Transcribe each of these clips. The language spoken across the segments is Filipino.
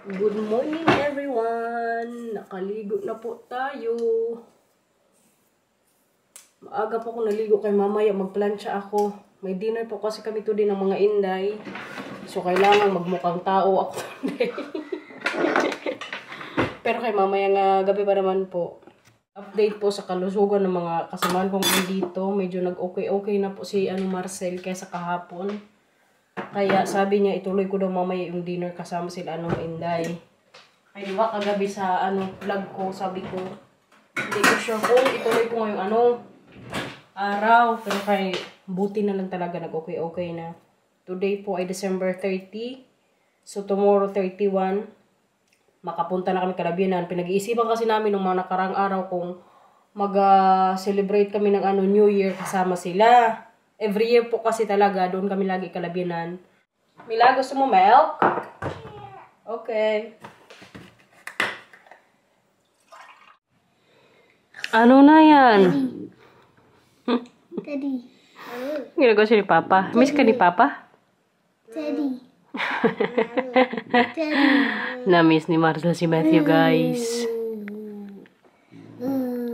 Good morning everyone! Nakaligo na po tayo. Maaga po ako naligo kay mamaya magplansya ako. May dinner po kasi kami today ng mga Inday. So kailangan magmukhang tao ako today. Pero kay mamaya nga gabi pa naman po. Update po sa kalusugan ng mga kasamahan kong dito. Medyo nag-okay na po si Marcel kaysa kahapon. Kaya sabi niya ituloy ko daw mamaya yung dinner kasama sila Inday. Ay diba kagabi sa vlog ko sabi ko hindi ko sure kung ituloy ko ngayong araw. Pero kay buti na lang talaga nag-okay na. Today po ay December 30. So tomorrow 31. Makapunta na kami Kalabyanan. Pinag-iisipan kasi namin nung mga nakarang araw kung mag-celebrate kami ng New Year kasama sila. Every year po kasi talaga, doon kami lagi Kalabyanan. Mila, gusto mo milk? Okay. Ano na yan? Teddy. Ginagawa siya ni Papa. Miss ka ni Papa? Teddy. Na-miss ni Marcel si Matthew, guys.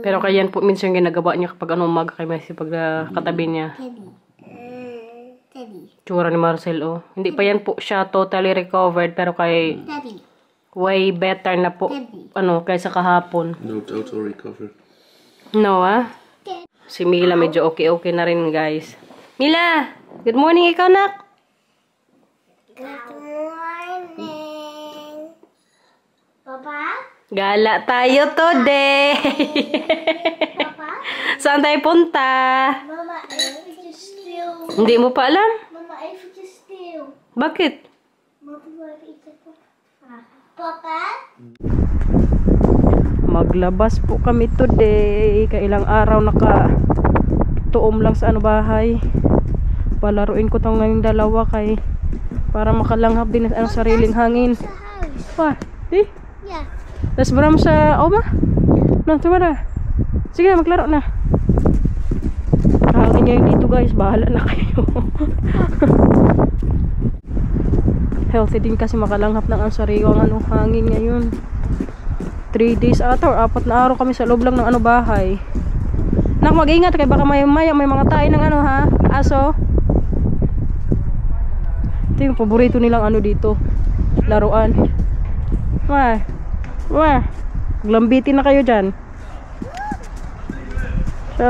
Pero kaya yan po minsan ginagawa niya kapag umaga kay Messi pag katabi niya. Teddy. Tsura ni Marcel, oh. Hindi pa yan po siya totally recovered pero kay Teddy. way better na po. Kaysa kahapon. No total recovered. No, ah? Si Mila medyo okay na rin, guys. Mila! Good morning, ikaw, nak! Good morning. Papa? Gala tayo today! Papa? Saan tayo punta? Mama, I think you still. Hindi mo pa alam? Mama, I think you still. Bakit? Papa? Maglabas po kami today. Kailang araw tuom lang sa bahay. Palaruin ko tong ngayong dalawa para makalanghap din ang sariling hangin. The house. Pa, eh? Yeah. Let's bram sa oma? No, tumara. Sige na, maglaro na. Hangin ngayon dito, guys. Bahala na kayo. Healthy din kasi makalanghap ng ang sariwang hangin ngayon. 3 days ata or 4 na araw kami sa loob lang ng bahay. Nak, mag-ingat kay baka may mga tayo ng aso. Ito yung paborito nilang dito. Laruan. Lambitin na kayo dyan. So.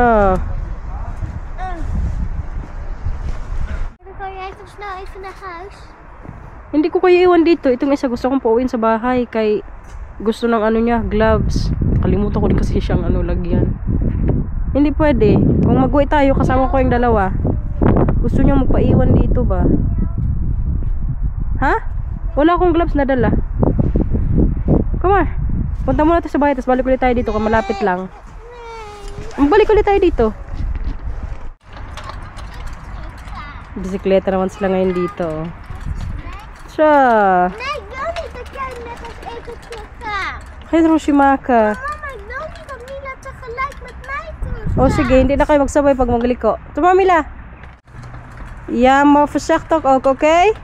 Hindi ko kayo iwan dito. Itong isa gusto kong pauwiin sa bahay. Kay gusto ng niya, gloves. Kalimutan ko din kasi siyang lagyan. Hindi pwede. Kung mag-uwi tayo, kasama ko yung dalawa. Gusto niyo magpaiwan dito ba? Ha? Wala akong gloves na dala. Come on. Punta muna tayo sa bahay, tapos balik ulit tayo dito kung malapit lang. Balik ulit tayo dito. Bisikleta naman sila ngayon dito. Siya. Hey, Roshimaka. O sige, hindi na kayo magsabay pag magliko. Tumamila. Ja, maar voorzichtig ook, oké?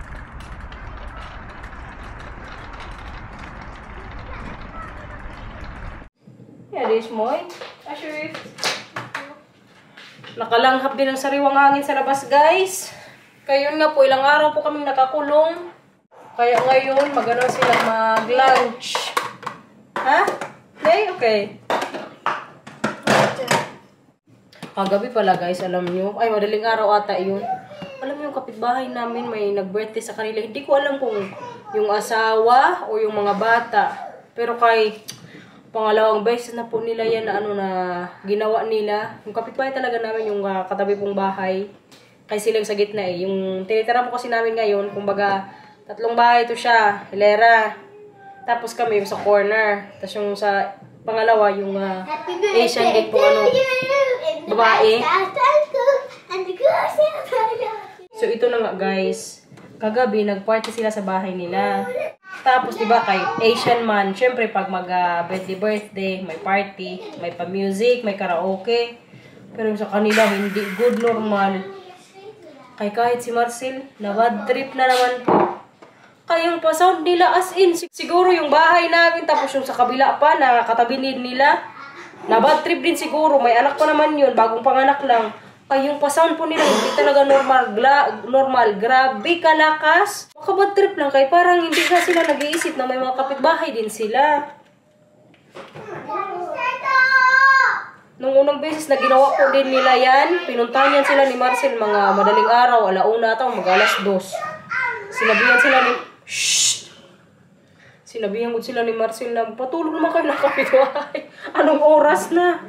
Ja, dit is mooi. Alsjeblieft. Nakalanghap din ang sariwang hangin sa labas, guys. Kaya yun nga po, ilang araw po kaming nakakulong. Kaya ngayon, sila mag-lunch. Ha? Okay. Kagabi pala, guys, alam nyo. Ay, madaling araw ata yun. Alam nyo, yung kapitbahay namin may nag-birthday sa kanila. Hindi ko alam kung yung asawa o yung mga bata. Pero pangalawang beses na po nila yan na ginawa nila. Yung kapitbahay talaga namin, yung katabi pong bahay. Kaya silang sa gitna eh. Yung tinitira po kasi namin ngayon, kumbaga, 3 bahay ito siya. Hilera. Tapos kami sa corner. Tapos yung sa pangalawa, yung Asian gate po babae. So ito na nga, guys. Kagabi, nag-party sila sa bahay nila. Tapos, diba, kay Asian man, syempre, pag birthday, may party, may pa-music, may karaoke. Pero sa kanila, hindi good, normal. Kahit si Marcel, na bad trip na naman po. Kayong pa sound nila as in. Siguro yung bahay namin, tapos yung sa kabila pa na katabi nila. Na bad trip din siguro. May anak pa naman yun, bagong panganak lang. Kayong pa sound po nila, hindi talaga normal. Grabe kalakas. Baka bad trip lang kay parang hindi na sila nag-iisip na may mga kapitbahay din sila. Nung unang beses na ginawa ko din nila yan, pinuntahan yan sila ni Marcel mga madaling araw, 1:00 ata, mag-2:00. Sinabihan sila ni... Shh! Sinabihan ko sila ni Marcel na patulog naman kayo ng kapitbahay. Anong oras na?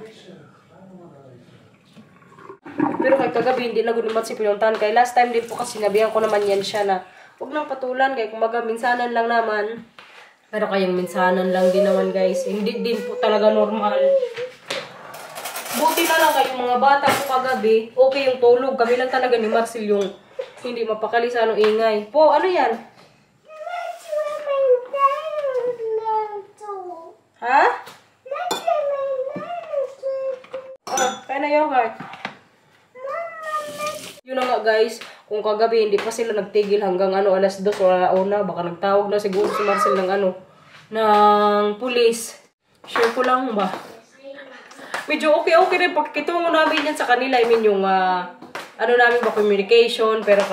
Pero kay kagabi, hindi na gunamat si pinuntahan. Kaya last time din po kasi sinabihan ko naman yan siya na huwag nang patulan. Kaya kumaga, minsanan lang naman. Pero kayang minsanan lang din naman guys. Hindi din po talaga normal. Buti na lang kayong mga bata po kagabi. Okay yung tulog. Kami lang talaga ni Marcel yung hindi mapakali sa anong ingay. Po, ano yan? Ha? Kaya na yogurt. Yun na nga guys. Kung kagabi hindi pa sila nagtigil hanggang 2:00 o 1:00. Baka nagtawag na siguro si Marcel ng ng pulis. Share ko lang ba? Medyo okay rin. Pagkitungo namin yan sa kanila. I mean yung namin ba communication. Pero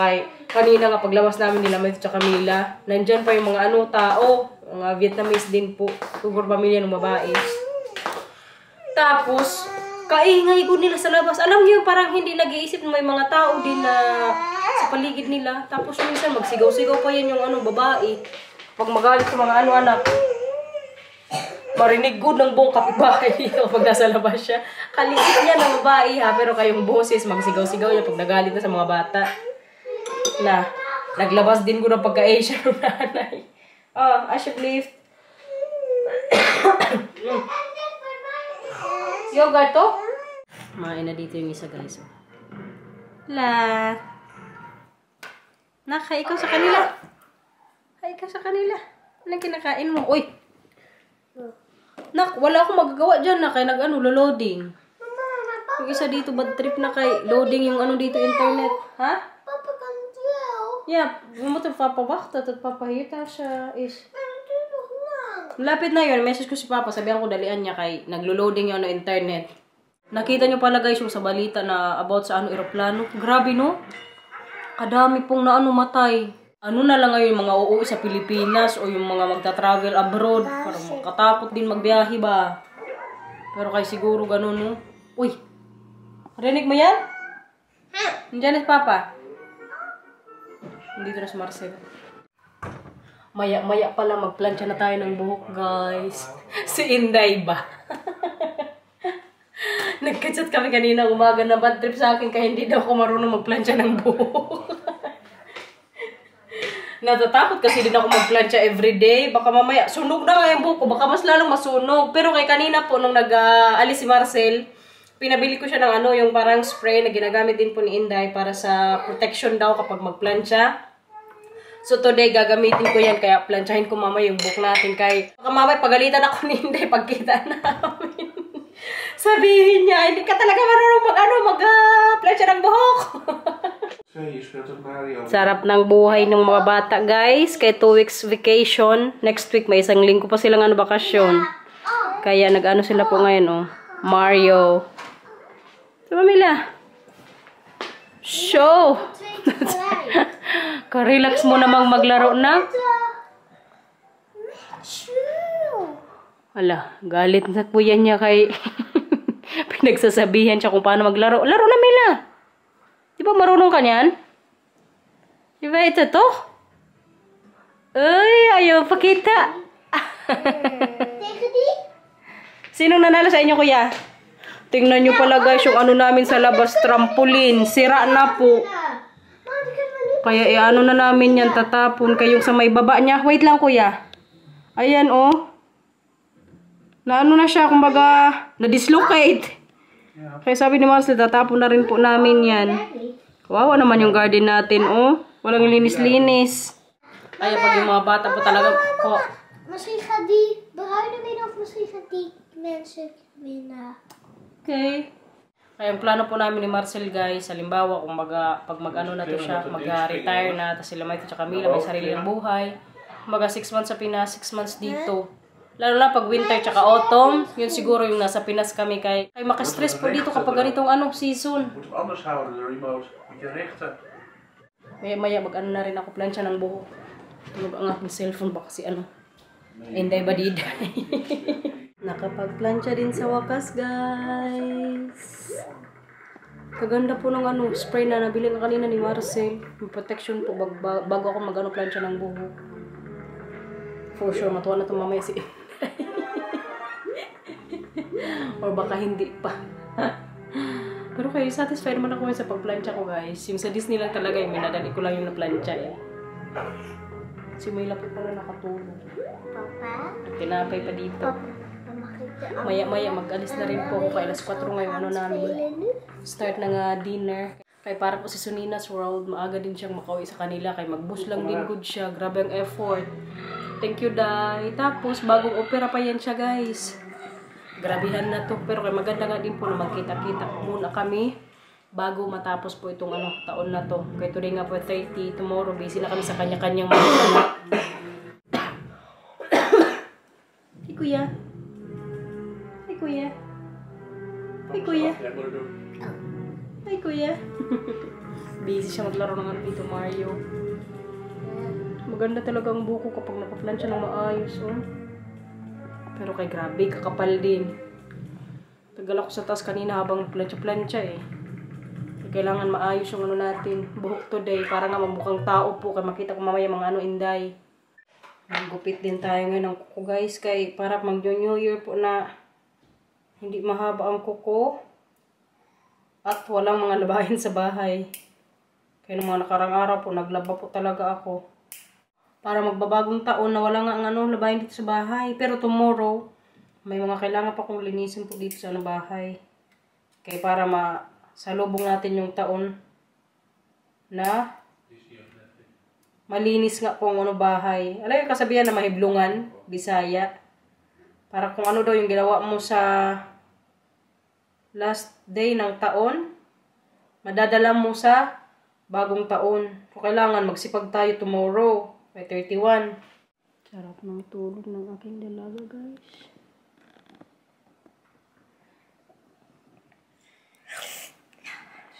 kanina nga paglabas namin nila May at Camila, nandyan pa yung mga tao. Mga Vietnamese din po. Siguro pamilya ng babae. Tapos, kaingay ko nila sa labas. Alam niyo, parang hindi nag-iisip na may mga tao din na sa paligid nila. Tapos minsan magsigaw-sigaw pa yan yung babae. Pag magalit sa mga anak. Marinig good ng buong kapitbahay pag nasa labas siya. Kaliit niya ng babae ha, pero kayong boses magsigaw-sigaw niya pag nagalit na sa mga bata. Na, naglabas din ko ng pagka-Asian ng nanay. I should leave. Yogurt to? Main na dito yung isa guys. La. Naka, ikaw sa kanila. Ikaw sa kanila. Anong kinakain mo? Uy! Nak, wala akong magagawa dyan na kay loading. Yung isa dito, bad trip na kay loading yung dito internet. Ha? Papa kan tell. Yeah, we moeten papa wachten tot papa hier thuis is. Lapit na yun, message ko si papa, sabihan ko dalian niya kay naglo-loading yung internet. Nakita niyo pala guys yung sa balita na about sa eroplano. Grabe no? Kadami pong matay. Ano na lang ngayon yung mga uuwi sa Pilipinas o yung mga magta-travel abroad. Parang makatakot din magbiyahe ba. Pero kay siguro ganun no. Uy! Rinig mo yan? Nandiyan si Papa. Nandito na si Marcel. Maya-maya pala magplansya na tayo ng buhok guys. Si Inday ba? Nagkachat kami kanina umaga na bad trip sa akin kaya hindi daw ako marunong magplansya ng buhok. Natatakot kasi din ako magplansya everyday. Baka mamaya, sunog na nga yung buhok ko. Baka mas lalong masunog. Pero kay kanina po, nung nag-alis si Marcel, pinabili ko siya ng yung parang spray na ginagamit din po ni Inday para sa protection daw kapag magplansya. So today, gagamitin ko yan. Kaya plansyahin ko mamaya yung buhok natin. Baka mamaya, pagalitan ako ni Inday pagkita namin. Sabihin niya, hindi ka talaga marunong mag-plansya ng buhok. Sarap ng buhay ng mga bata guys. Kaya 2 weeks vacation. Next week may 1 linggo pa silang bakasyon. Kaya sila po ngayon Mario. Sama Mila. Show. Ka-relax mo namang maglaro na. Ala, galit na po yan niya kay pinagsasabihan siya kung paano maglaro. Laro na Mila. Di ba marunong ka niyan? Di ba ito to? Uy, ayaw pakita. Sinong nanalo sa inyo kuya? Tingnan nyo pala guys yung namin sa labas, trampoline. Sira na po. Kaya na namin yan, tatapon. Kayong sa may baba niya. Wait lang kuya. Ayan na na siya, kumbaga, na-dislocate. Kaya sabi ni Marcel, tatapon na rin po namin yan. Kawawa naman yung garden natin, Walang linis-linis. Kaya pag yung mga bata po talaga po. Misschien gaat die bruine winnen of misschien gaat die mensen winnen. Okay. Kaya ang plano po namin ni Marcel guys, halimbawa kung pag na to siya, mag-retire na, tapos sila May at Camila, may sarili ng buhay. Mga 6 months sa Pinas, 6 months dito. Lalo na pag winter tsaka autumn, yun siguro yung nasa Pinas kami kay makastress po dito kapag ganitong season. Moet hem anders houden, de remote. Moet je richten. Maya mag-ano na rin ako plancha ng buhok. Tunog ang aking cellphone baka si Inday Badiday. Nakapag-plancha din sa wakas, guys. Kaganda po ng spray na nabili na kanina ni Marcel. Yung protection po bago ako plancha ng buhok. For sure, matuwa na ito mamaya si or baka hindi pa. Pero kayo, satisfied naman ako sa pagplancha ko, guys. Yung sa Disney lang talaga, yung minadali ko lang yung naplancha eh. Si Mayla po pala nakatulog. Papa? Tinapay pa dito. Papa? Maya-maya mag-alis na rin po ako kay alas 4 ngayon namin. Start na nga dinner. Kaya para po si Sunina's World, maaga din siyang makauwi sa kanila. Kaya mag-bus lang din good siya. Grabe ang effort. Thank you, Day. Tapos, bagong opera pa yan siya, guys. Grabihan na to. Pero kaya maganda nga din po na magkita-kita muna kami bago matapos po itong taon na to. Kaya today nga po 30. Tomorrow, busy na kami sa kanya-kanyang mga anak. Hey, kuya. Hey, kuya. Hey, kuya. Jij moet het doen. Hi, kuya. Busy siya maglaro ng dito, Mario. Maganda talaga ang buko kapag nakaplansya ng maayos, oh. Pero kay grabe, kakapal din. Tagal ako sa taas kanina habang plansya-plansya eh. Kailangan maayos yung natin. Buhok today, para nga mamukhang tao po. Kaya makita ko mamaya mga inday. Maggupit din tayo ngayon ng kuko, guys. Kay para mag-New Year po na hindi mahaba ang kuko. At walang mga labahin sa bahay. Kaya nung mga nakarang araw po, naglaba po talaga ako. Para magbabagong taon na wala nga ang labahin dito sa bahay. Pero tomorrow, may mga kailangan pa kong linisin po dito sa bahay. Kaya para salubong natin yung taon na malinis nga po ang bahay. Alam yung kasabihan na mahiblungan, Bisaya. Para kung daw yung ginawa mo sa last day ng taon, madadala mo sa bagong taon. So, kailangan magsipag tayo tomorrow, may 31. Sarap ng tulog ng aking dalaga, guys.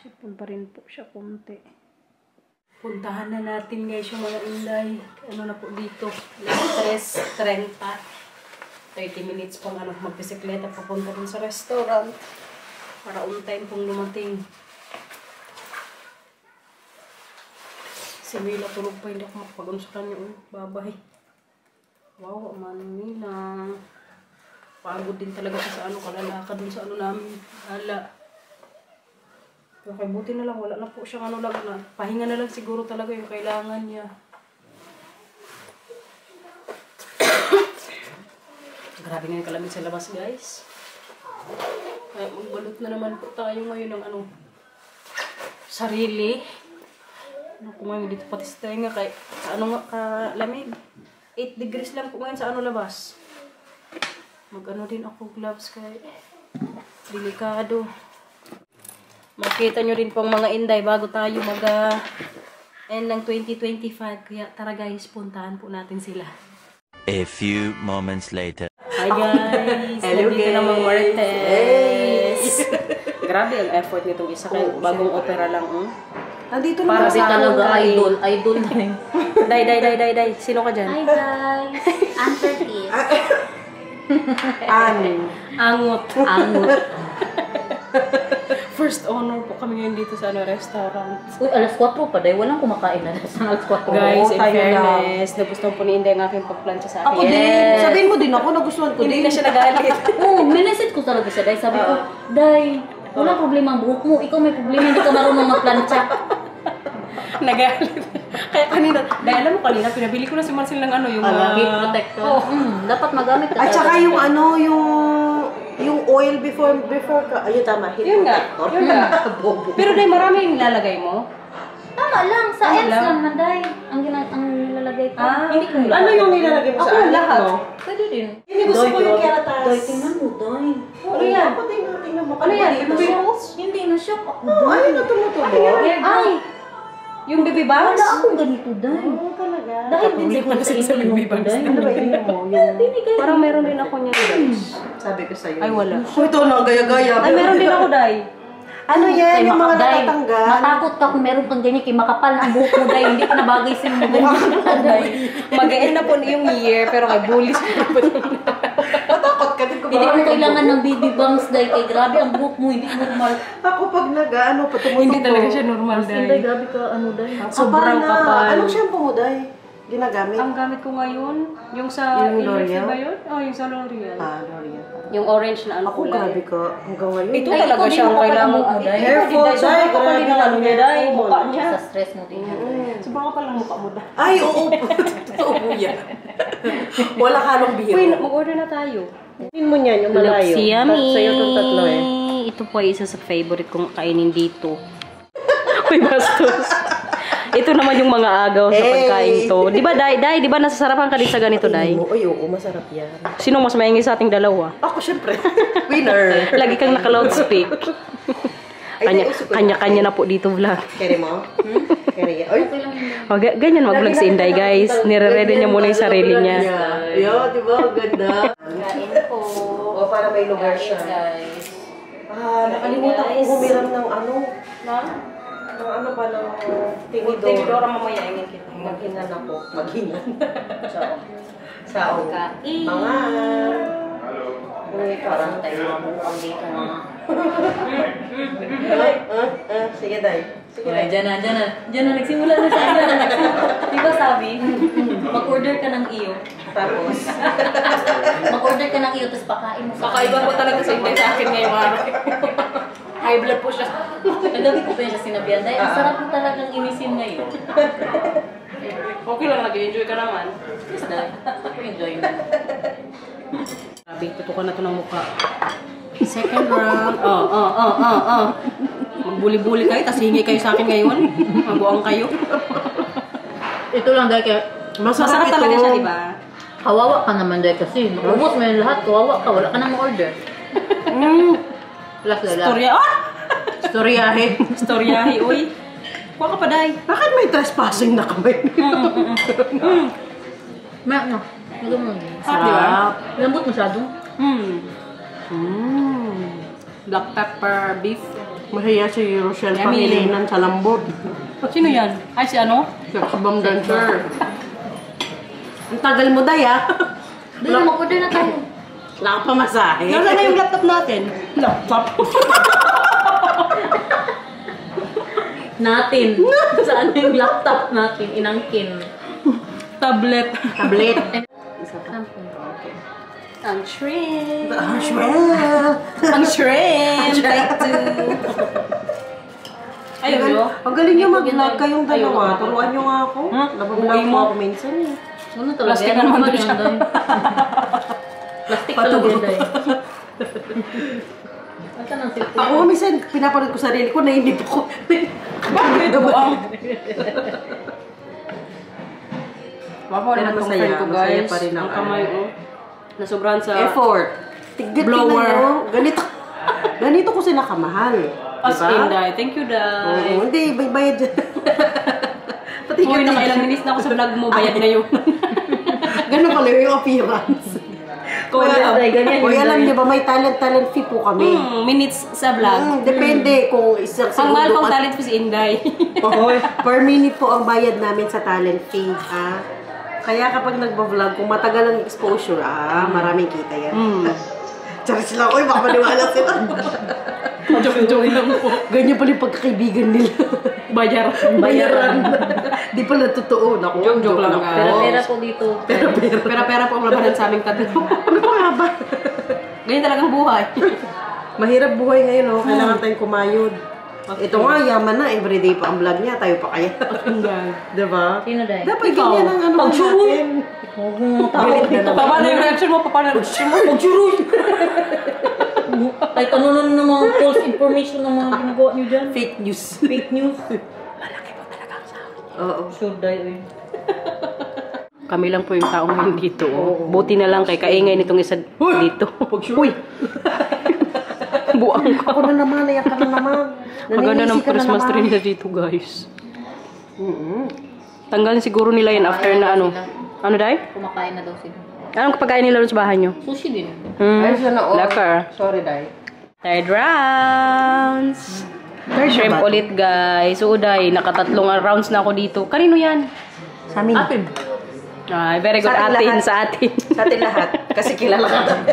Sipon pa rin po siya konti. Puntahan na natin, guys, yung mga inday. Na po dito? 3:30. 30 minutes pang magbisikleta papunta dun sa restaurant. Para on time pong lumating. Si Mila tulog pa, hindi ako makapag-on sa kanya. Babay. Wow, manong Mila. Pagod din talaga siya sa kalalaka dun sa namin. Hala. Okay, buti na lang. Wala na po siya lang na. Pahinga na lang siguro talaga yung kailangan niya. Grabe nga yung kalamig sa labas, guys. Kaya magbalot na naman po tayo ngayon ng sarili. Kung ngayon dito pati sa tenga kay kalamig. 8 degrees lang po ngayon sa labas. Din ako gloves kay delikado. Makita nyo rin pong mga inday bago tayo end ng 2025. Kaya tara, guys, puntahan po natin sila. A few moments later. Hi, guys! Hello, Nandito guys! na mga Martes! Grabe ang effort nitong isa kay bagong opera lang. Nandito Para naman sa sa talaga idol na yun. Day. Sino ka dyan? Hi guys! I'm Curtis. Angot. Angot. First honor po kami ngayon dito sa restaurant. Uy, alas 4 pa dahil walang kumakain na sa alas 4. Guys, in tayo fairness, nagustuhan po ni Inday ang aking pagplansya sa akin. Ako din. Sabihin mo din ako, nagustuhan ko Hindi din. na siya nagalit. Oo, minisit ko talaga siya dahil sabi ko, Day, wala problema ang buhok mo. Ikaw may problema, hindi ka marunong magplansya. Nagalit. Kaya kanina, dahil alam mo kanina, pinabili ko na si Marcel ng yung Heat protector. Dapat magamit ka. At saka yung yung oil before ka. Ayun, tama. Heat Yun nga. protector. Bobo. Pero Day, marami yung lalagay mo. Tama lang, sa Tama ends lang. lang na, Day. Ang nilalagay ko. Hindi ko Ano yung nilalagay mo Ako sa lahat. mo? Pwede din. Hindi gusto ko yung keratas. Day, tingnan mo, Day. Ano yan? Ako tingnan mo. Ano yan? Dito. Hindi na shock ako. Oh, ayun na tumutubo. Ay! Yung baby bangs? Wala akong ganito, day. Oo, talaga. Dahil din sa inom ko, day. Ano ba yun mo? Yung Parang meron din ako niyan, guys. sabi ko sa'yo. Ay, wala. Oh, ito na, gaya-gaya. Ay, meron din ako, Day. Ano yan? Yung mga Day, natatanggal. matakot ka kung meron kang ganyan, kay makapal ang buhok mo, day. Hindi ka na bagay sa mo. Mag-end na po yung year, pero kay bullies ko na po. Matakot ka din ko. Hindi mo kailangan ng baby bangs, day. Kay grabe ang buhok mo, hindi normal. Ako pag nag-ano, patumutok Hindi talaga siya normal, Day, Day. grabe ka, ano, day. Sobrang kapal. Anong shampoo mo, Day? Ginagamit? Ang gamit ko ngayon, yung sa Yung L'Oreal? ba yun? Oh, yung sa L'Oreal. L'Oreal. Yung orange na ano Ako, grabe ka. Hanggang ngayon. Ito Day, talaga ikaw siya din ang mo kailangan kapal ang mo. mukha, Day. Careful, Day, sobrang Day. kapal din ang ano niya, Day. Careful. Mukha niya. Sa stress mo din. Sobrang kapal ang mukha mo, Day. Ay, oo. Totoo po yan. Wala halong bihiro. Uy, mag-order na tayo. Tingin mo niyan, yung malayo. Looks yummy. Sa'yo itong tatlo eh. Ito po ay isa sa favorite kong kainin dito. Uy, bastos. Ito naman yung mga agaw sa pagkain to. Di ba, Day? Day, di ba nasasarapan ka din sa ganito, Day? Ay, oo, masarap yan. Sino mas maingay sa ating dalawa? Ako, syempre. Winner. Lagi kang naka-loudspeak. Kanya-kanya na po dito vlog. Kere mo? Kere yan. Ay, O, ganyan mag-vlog si Inday, guys. Nire-ready niya muna yung sarili niya. Yo, di ba? Ganda. Kain po. O, para may lugar siya. Guys. Nakalimutan ko humiram ng ano. Na? Ng ano pa, ng tinidor. mamaya, ingin kita. Maghinan ako. Maghinan. So, Sao. kain. Mga. Uy, parang tayo mabuang dito mga. Sige, Day. Sige, Day. Diyan na, nagsimula na siya. Di ba sabi, mag-order ka ng iyo. Tapos, Mag-order ka ng iyo, tapos pakain mo sa Kakaiba po talaga si Inday sa akin ngayong araw. High blood po siya. Kagabi ko pa yun siya sinabihan. Dahil ang sarap mo talagang inisin ngayon. Okay lang, nag-enjoy ka naman. Yes, dahil. Ako enjoy mo. Grabe, tutukan na to ng mukha. Second round. Oh. Magbuli-buli kayo, tapos hingi kayo sa akin ngayon. Mabuang kayo. Ito lang dahil kaya Masarap talaga siya, di ba? kawawa ka naman dahil kasi ubos mo yung lahat, kawawa ka, wala ka nang order. Plus lala. Storya. Ah! storyahe. Storyahe, uy. Kuha ka pa, Day. Bakit may trespassing na kami? May ano? Magandang Sarap, di ba? lambot masyado. Black pepper beef. Mahiya si Rochelle Yummy. Pangilinan sa lambot. Sino yan? Ay, si ano? Saksabang dancer. Ang tagal mo, Day, ah. Dahil mag-order na tayo. Wala kang pamasahe. Nasaan na yung laptop natin? Laptop? Natin. Saan yung laptop natin? Inangkin. Tablet. Tablet. Ang shrimp. Shwell. Ang shrimp. Take two. Ayun, no? Ang galing nyo mag-vlog kayong dalawa. Turuan nyo nga ako. Nabablog Uy mo mo. ako minsan eh. Ano talaga? Plastic Ano naman ba doon siya. yan, Day? Plastic talaga yan, Day. Asa nang silpon? Ako minsan, pinapanood ko sarili ko, nainip ako. Bakit? Buang. Wapo rin Pero ang masaya, friend ko, masaya guys. pa rin ang Ang kamay, oh. Nasobrahan sa... Effort. Tignan Blower. nyo. Ganito ko sila kamahal. As Diba? in, Day. Thank you, Day. Oo, hindi, bayad dyan. Pati Uy, nakailang minutes na ako sa vlog mo. Bayad na yun. Ganun pala yung appearance. Kuya, Day, ganyan Kuya, yun, alam Day. niyo ba, may talent fee po kami. Minutes sa vlog. Depende kung isang Ang mahal segundo pang ka- talent po si Inday. Per minute po ang bayad namin sa talent fee. Kaya kapag nagbablog, kung matagal ang exposure, maraming kita yan. Charis lang ko, baka maniwala sila. Joke lang po. Ganyan pala yung pagkakaibigan nila. Bayaran. Di pala totoo. Naku, Joke lang, guys. Pera-pera po dito. Pera-pera po ang labanan sa aming tatlo. Ano pa nga ba? Ganyan talagang buhay. Mahirap buhay ngayon, oh. Kailangan tayong kumayod. Ito nga, yaman na. Everyday pa ang vlog niya. Tayo pa kaya. Diba? Sino, Day? Dapat Ikaw. ganyan ang ano natin. Huwag mong tawag. Paano yung reaction mo? Paano yung reaction mo? Kahit ano na ng mga false information ng mga ginagawa niyo dyan. Fake news. Fake news. Oo. Sure, Day. Uy. Kami lang po yung tao ngayon dito. Oh. Buti na lang kay kaingay nitong isa dito. Uy! Buang ka. Ako na naman, nayak ka na naman. Maganda ng Naninisi ka na Christmas naman. tree nila dito, guys. Tanggalin siguro nila yan after na ano. Ano, Day? Kumakain na daw sila. Anong kapagain nila doon sa bahay nyo? Sushi din. Ay, sana all. Lekker. Sorry, Day. Third rounds. Shrimp ulit, guys. So, Day, nakatatlong rounds na ako dito. Kanino yan? Sa amin. Atin. Ay, very good. Sa atin Atin, lahat. sa atin. Sa atin lahat. Kasi kilala ka kami.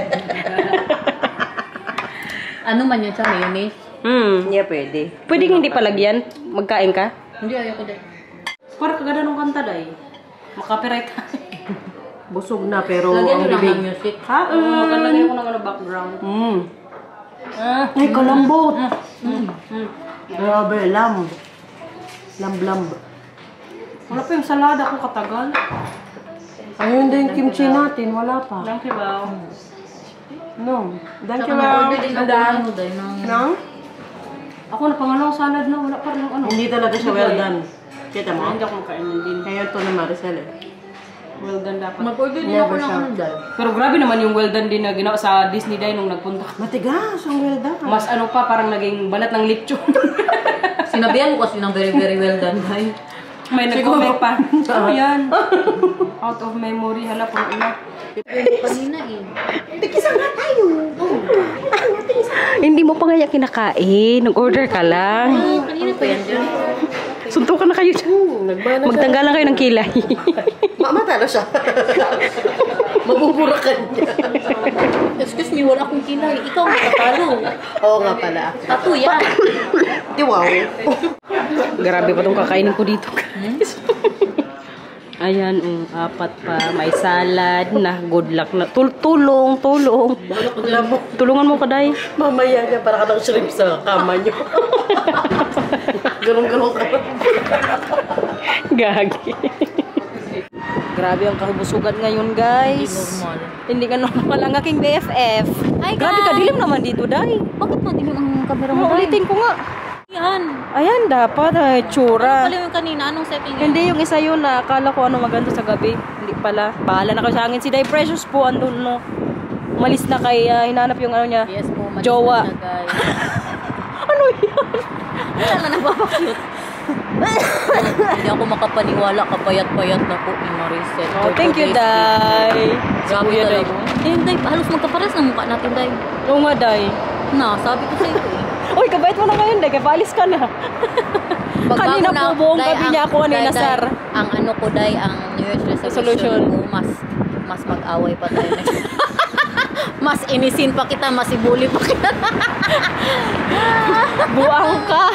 Ano man yun sa mayonnaise? Hindi pwede. Pwede hindi palagyan? Magkain ka? Hindi, ayoko din. Parang kaganda nung kanta, Day. Makapiright ka. Busog na pero Lagyan ang nyo lang bibig. ng music. Ha? Maglalagay ko ng background. Ay, kalambot. Grabe, lamb. Lamb. Wala pa yung salada ko katagal. Ayun din yung kimchi natin, wala pa. Thank you, Bao. No. Thank you, Saka ma'am. mag-order din ako ng ano dahil ng... Nang? Ako na pangalawang salad na. Wala pa rin yung ano. Hindi talaga siya well done. Kita mo? Hindi ako makainin din. Kaya ito na Maricel eh. Well done dapat. Mag-order din Never ako ng siya. ano dahil. Pero grabe naman yung well done din na ginawa sa Disney Day nung nagpunta. Matigas ang well done. Mas ano pa, parang naging balat ng lechon. Sinabihan ko kasi ng very very well done dahil. May nag-comment pa. Ano yan? Out of memory. Hala po ina. Kanina eh. Tikisan nga tayo. Hindi mo pa nga yan kinakain. Nag-order ka lang. Kanina pa yan dyan. Suntukan na kayo dyan. Magtanggal lang kayo ng kilay. Mamatalo siya. Mabuburakan niya. Excuse me, wala akong kilay. Ikaw ang nakatalo. Oo nga pala. Tattoo yan. Wow. Grabe pa itong kakainin ko dito, guys. Ayan, apat pa. May salad na. Good luck na. Tulong. Tulungan mo ka, Day. Mamaya niya para ka ng shrimp sa kama niyo. Ganun ka. Gagi. Grabe ang kahubusugan ngayon, guys. Normal. Hindi ka normal ang aking BFF. Hi, Grabe guys. ka, dilim naman dito, Day. Bakit madilim ang kamera mo dahil? Ulitin ko nga. Yan. Ayan, dapat. Ay, tsura. Pala yung kanina, anong setting yun? Hindi, yung isa yun na akala ko ano maganda sa gabi. Hindi pala. Bahala na kayo sa akin. Si Day Precious po, andun, no. Umalis na kay, hinanap yung ano niya. Yes po, malis Jowa. na guys. Ano yan? Wala na nagpapakyut. Hindi ako makapaniwala, kapayat-payat na po ni Maricel. Oh, thank you, Day. Grabe Kuya Day. talaga. Eh, Day, halos magkapares ng mukha natin, Day. Oo nga, Day. Na, sabi ko sa iyo eh. Uy, kabait mo na ngayon, Day. Kaya paalis ka na. Kanina po, buong Day, gabi niya ako kanina, Day, Sar. Ang ano ko, Day, ang New Year's resolution ko, mas mag-away pa tayo. Mas inisin pa kita, mas ibuli pa kita. Buang ka.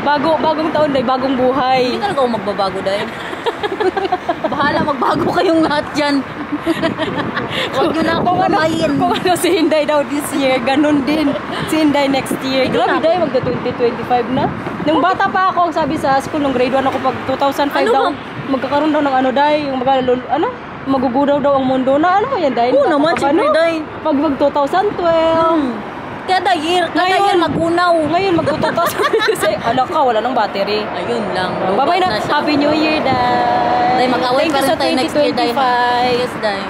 Bagong taon, Day. Bagong buhay. Hindi talaga ako magbabago, Day. Bahala, magbago kayong lahat dyan. Huwag nyo na akong kamayin. Kung ano si Hinday daw this year, ganun din. Si Hinday next year. Grabe, Day, magda-2025 na. Nung bata pa ako, ang sabi sa school, nung grade 1 ako, pag 2005 Ano daw, ba? magkakaroon daw ng ano, Day, yung magugudaw daw ang mundo na, ano mo yan, Day? Oo naman, syempre, Day. Pag 2012. Kada year magunaw. Ngayon, mag-2026. Ala ka, wala nang battery. Ayun lang. Bye-bye na. siya. Happy New Year, Day. Day, mag-away Thank pa you rin sa tayo next year, Day. 2025. Yes, Day.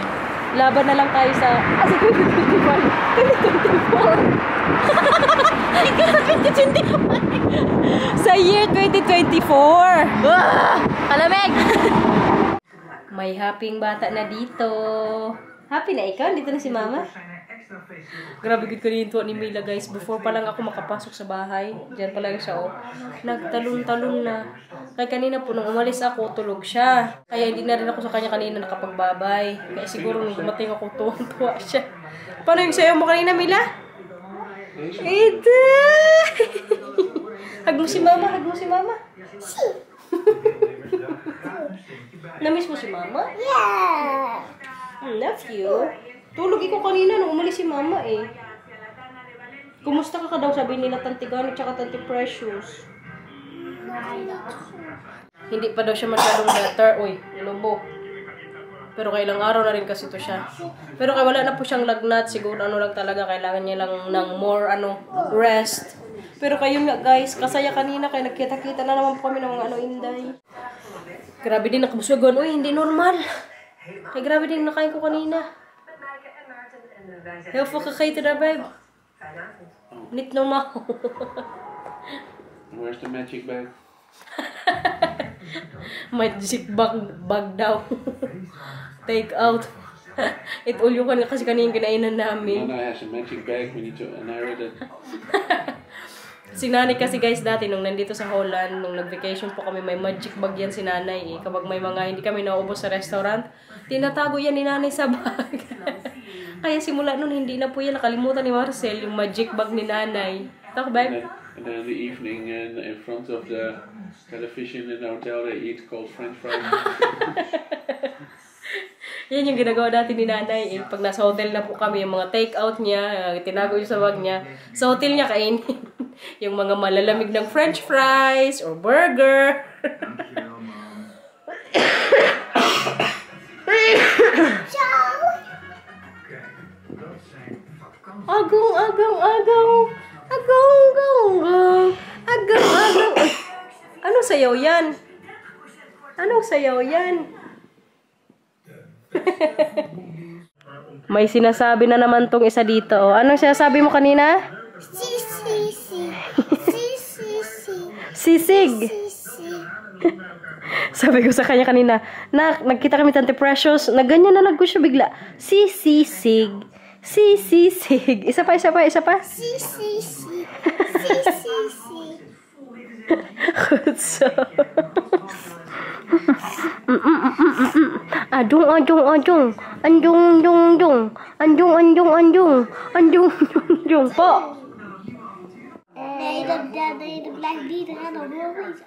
Laban na lang tayo sa... sa 2025. 2024. Sa year 2024. Kalamig! May happy bata na dito. Happy na ikaw? Dito na si Mama? Grabe good ko dito ni Mila, guys. Before pa lang ako makapasok sa bahay. Diyan pa lang siya, oh. Nagtalon-talon na. Kaya kanina po, nung umalis ako, tulog siya. Kaya hindi na rin ako sa kanya kanina nakapagbabay. Kaya siguro nung dumating ako, tuwang-tuwa siya. Paano yung sayo mo kanina, Mila? Ito! Hag mo si Mama, hag mo si Mama. Namiss mo si Mama? Yeah. Love you. Tulog ko kanina nung umalis si Mama eh. Kumusta ka daw, sabi nila Tanti Gani tsaka Tanti Precious. Hindi pa daw siya masyadong better. Uy, lobo. Pero kailang araw na rin kasi to siya. Pero kaya wala na po siyang lagnat. Siguro ano lang talaga, kailangan niya lang ng more rest. Pero kayo nga guys, kasaya kanina kaya nagkita-kita na naman po kami ng mga Inday. Grabe din nakabusugan. Uy, hindi normal. Kaya grabe din nakain ko kanina. Heel veel gegeten daarbij. Niet normaal. Where's the magic bag? Magic bag daw. Take out. It all you can kasi kanina kinainan namin. Nana has a magic bag. We need to inherit it. Si nanay kasi guys dati nung nandito sa Holland, nung nag-vacation po kami, may magic bag yan si nanay eh. Kapag may mga hindi kami naubos sa restaurant, tinatago yan ni nanay sa bag. Kaya simula nun hindi na po yan nakalimutan ni Marcel yung magic bag ni nanay. Tak ba? And then in the evening, in front of the television in the hotel, they eat cold French fries. Yan yung ginagawa dati ni nanay eh. Pag nasa hotel na po kami, yung mga take-out niya, tinago yung sa bag niya. Sa hotel niya kainin yung mga malalamig ng French fries or burger. Agong, agong, agong. Agong, agong, agong. Agong, agong. Anong sayaw yan? Anong sayaw yan? May sinasabi na naman tong isa dito. Oh. Anong sinasabi mo kanina? Sisig. Sabi ko sa kanya kanina, nagkita kami Tante Precious, ganyan na nagko siya bigla. Sisig. Sisig. Isa pa. So, Anjong po.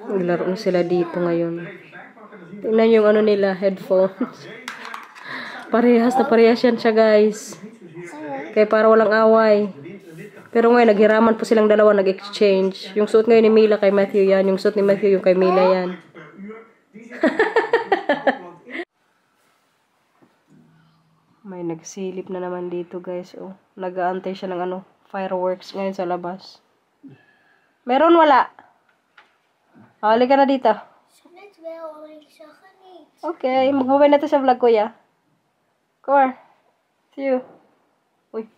Naglaro na sila dito ngayon. Tingnan yung ano nila, headphones. Parehas yan siya guys. Kaya para walang away. Pero ngayon, naghiraman po silang dalawa, nag-exchange. Yung suot ngayon ni Mila kay Matthew yan. Yung suot ni Matthew yung kay Mila yan. May nagsilip na naman dito guys. Oh. Nag-aantay siya ng fireworks ngayon sa labas. Meron wala? Halika na dito. Okay, magbabay na to sa vlog ko ya. Core. See you. Uy.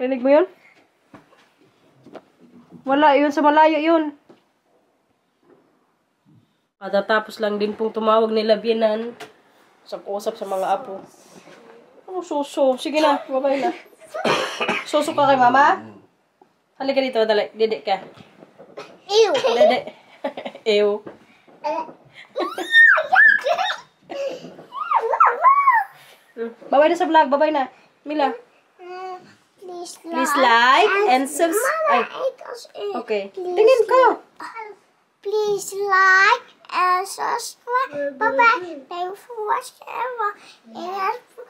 Rinig mo yun? Wala, yun sa malayo yun. Katatapos lang din pong tumawag nila Binan sa usap sa mga apo. Ano suso? Sige na, babay na. Suso ka kay mama? Halika dito, dali. Dede ka. Ew. Dede. Ew. Babay na sa vlog, babay na. Mila. Please like and subscribe. Okay. Tingin ko. Please like and subscribe. Bye-bye. Thanks for watching. And for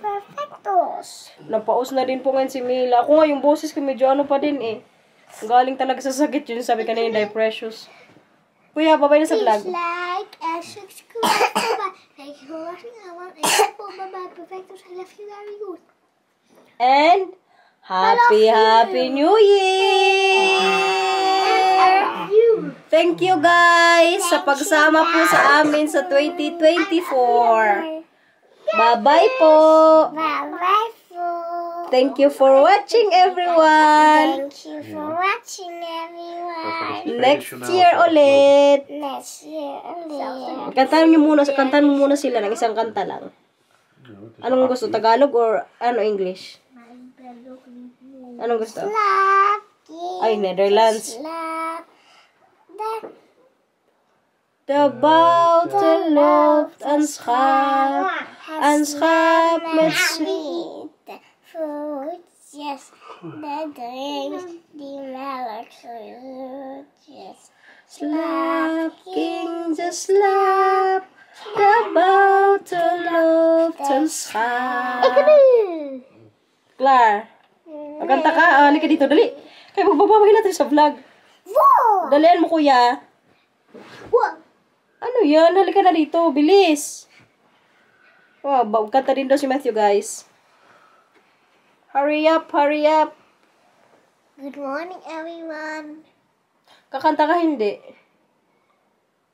Perfectos. Napaus na din po ngayon si Mila. Ako nga yung boses ko medyo pa din eh. Galing talaga sa sakit yun. Sabi kanina yung Precious. Kuya, babay na sa vlog. Please like and subscribe. Bye-bye. Thank you for watching. Bye-bye. Perfectos. I love you very good. And Happy New Year! Thank you guys sa pagsama po sa amin sa 2024. Bye-bye po! Bye-bye po! Thank you for watching everyone! Thank you for watching everyone! Next year ulit! Next year ulit! Kantahan mo muna sila ng isang kanta lang. Anong gusto? Tagalog or English? Anong gusto? Ay, Netherlands. De buitenlucht aanschap met sweet fruitjes. De drinks die melkzoetjes. Slaap, king, de slaap. De buitenlucht aanschap. Klaar. Magkanta ka. Halika dito, dali. Kaya magbababay natin sa vlog. Wow! Dalian mo, kuya. Wow! Ano yan? Halika na dito. Bilis. Wow, kanta din daw si Matthew, guys. Hurry up, hurry up. Good morning, everyone. Kakanta ka hindi.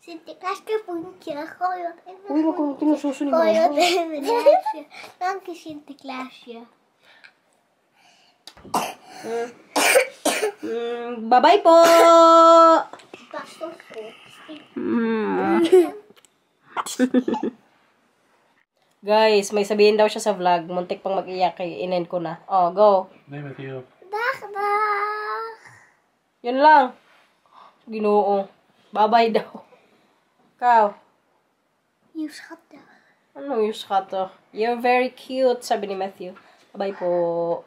Sinterklaasje, poentje, gooi wat in de Uy, kung tinususun mo. gooi wat in mijn huisje. Dank je, Sinterklaasje. Bye-bye po! Bastos ko. Guys, may sabihin daw siya sa vlog. Muntik pang mag-iyak kay inen ko na. Oh, go. Name it you. Dag. Yun lang. Ginoo. Bye-bye daw. Ikaw. You shut down. Ano yung skato? You're very cute, sabi ni Matthew. Bye po.